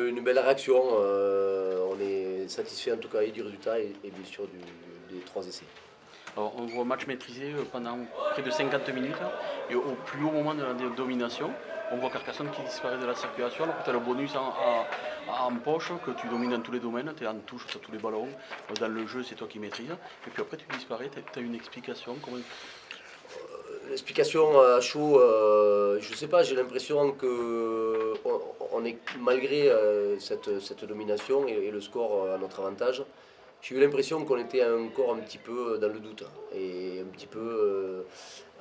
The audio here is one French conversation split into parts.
une belle réaction. On est satisfait en tout cas et du résultat et bien sûr des 3 essais. Alors, on voit un match maîtrisé pendant près de 50 minutes et au plus haut moment de la domination, on voit Carcassonne qui disparaît de la circulation alors que tu as le bonus en poche, que tu domines dans tous les domaines, tu es en touche, tu as tous les ballons, dans le jeu c'est toi qui maîtrises, et puis après tu disparais, tu as une explication comment... L'explication à chaud, je sais pas, j'ai l'impression que on est, malgré cette domination et le score à notre avantage, j'ai eu l'impression qu'on était encore un petit peu dans le doute et un petit peu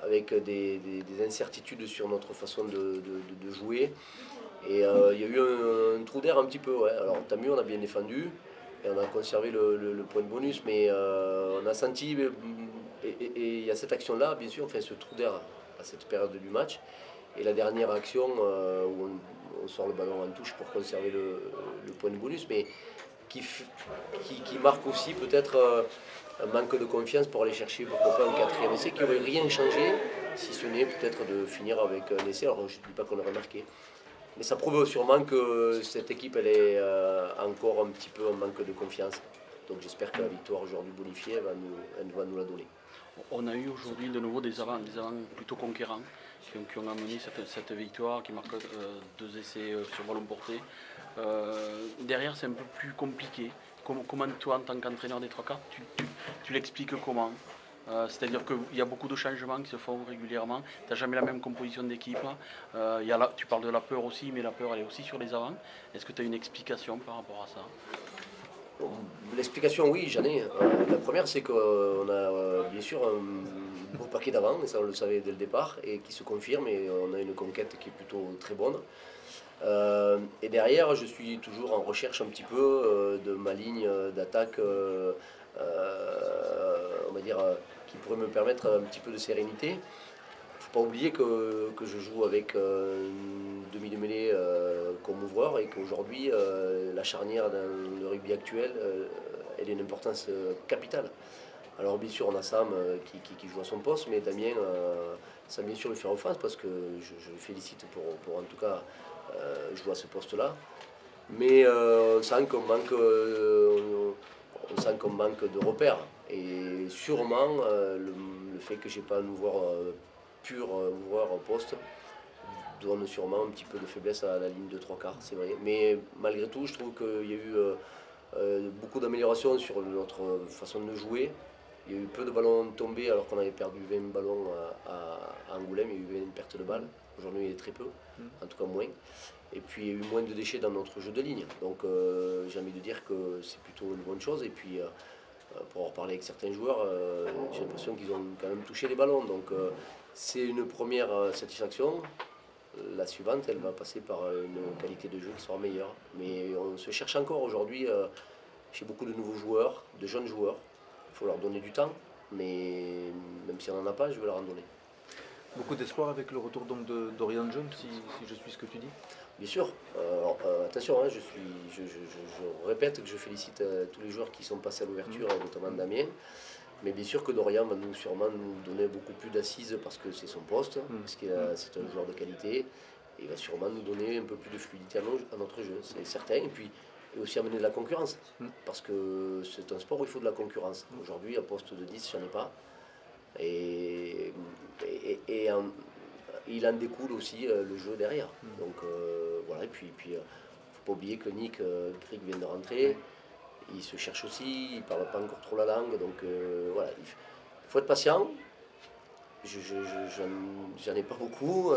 avec des incertitudes sur notre façon de jouer. Et il y a eu un trou d'air un petit peu, ouais. Alors tant mieux, on a bien défendu et on a conservé le point de bonus, mais on a senti, et il y a cette action-là, bien sûr, enfin ce trou d'air à cette période du match. Et la dernière action où on sort le ballon en touche pour conserver le point de bonus, mais qui, qui marque aussi peut-être un manque de confiance pour aller chercher, pourquoi pas, un quatrième essai qui n'aurait rien changé, si ce n'est peut-être de finir avec un essai. Alors je ne dis pas qu'on aurait marqué, mais ça prouve sûrement que cette équipe, elle est encore un petit peu en manque de confiance. Donc j'espère que la victoire aujourd'hui bonifiée, elle va nous la donner. On a eu aujourd'hui de nouveau des avants plutôt conquérants qui ont amené cette victoire, qui marquent 2 essais sur ballon porté. Derrière, c'est un peu plus compliqué. Comment toi, en tant qu'entraîneur des trois quarts, tu l'expliques comment? C'est-à-dire qu'il y a beaucoup de changements qui se font régulièrement. Tu n'as jamais la même composition d'équipe. Tu parles de la peur aussi, mais la peur, elle est aussi sur les avants. Est-ce que tu as une explication par rapport à ça? Bon, l'explication, oui, j'en ai. La première, c'est qu'on a bien sûr un beau paquet d'avant, et ça on le savait dès le départ, et qui se confirme, et on a une conquête qui est plutôt très bonne. Et derrière, je suis toujours en recherche un petit peu de ma ligne d'attaque, on va dire, qui pourrait me permettre un petit peu de sérénité. Il ne faut pas oublier que je joue avec une demi de mêlée comme ouvreur et qu'aujourd'hui, la charnière dans le rugby actuel, elle a une importance capitale. Alors bien sûr, on a Sam qui joue à son poste, mais Damien, ça bien sûr lui faire offense parce que je le félicite pour en tout cas jouer à ce poste-là. Mais on sent qu'on manque de repères. Et sûrement, le fait que j'ai pas un ouvreur pur ouvreur au poste donne sûrement un petit peu de faiblesse à la ligne de trois quarts, c'est vrai. Mais malgré tout, je trouve qu'il y a eu beaucoup d'améliorations sur notre façon de jouer. Il y a eu peu de ballons tombés alors qu'on avait perdu 20 ballons à Angoulême, il y a eu 20 pertes de balles. Aujourd'hui, il y a très peu, en tout cas moins. Et puis il y a eu moins de déchets dans notre jeu de ligne. Donc j'ai envie de dire que c'est plutôt une bonne chose. Et puis pour en reparler avec certains joueurs, j'ai l'impression qu'ils ont quand même touché les ballons. Donc c'est une première satisfaction. La suivante, elle va passer par une qualité de jeu qui sera meilleure. Mais on se cherche encore aujourd'hui chez beaucoup de nouveaux joueurs, de jeunes joueurs. Il faut leur donner du temps. Mais même si on n'en a pas, je vais leur en donner. Beaucoup d'espoir avec le retour donc de Dorian Jones, si je suis ce que tu dis. Bien sûr. Attention, hein, je répète que je félicite tous les joueurs qui sont passés à l'ouverture, notamment Damien. Mais bien sûr que Dorian va sûrement nous donner beaucoup plus d'assises parce que c'est son poste, parce que c'est un joueur de qualité. Et il va sûrement nous donner un peu plus de fluidité à notre jeu, c'est certain. Et puis et aussi amener de la concurrence. Parce que c'est un sport où il faut de la concurrence. Aujourd'hui, à poste de 10, j'en ai pas. Et, il en découle aussi le jeu derrière. Donc voilà, et puis faut pas oublier que Nick Krieg vient de rentrer, il se cherche aussi, il parle pas encore trop la langue, donc voilà, il faut être patient. J'en ai pas beaucoup,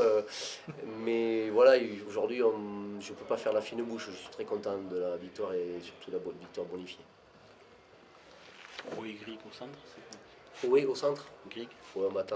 mais voilà, aujourd'hui je peux pas faire la fine bouche, je suis très content de la victoire et surtout la victoire bonifiée. Oui, Grig au centre, Oui, au centre. Grig. Ouais, on va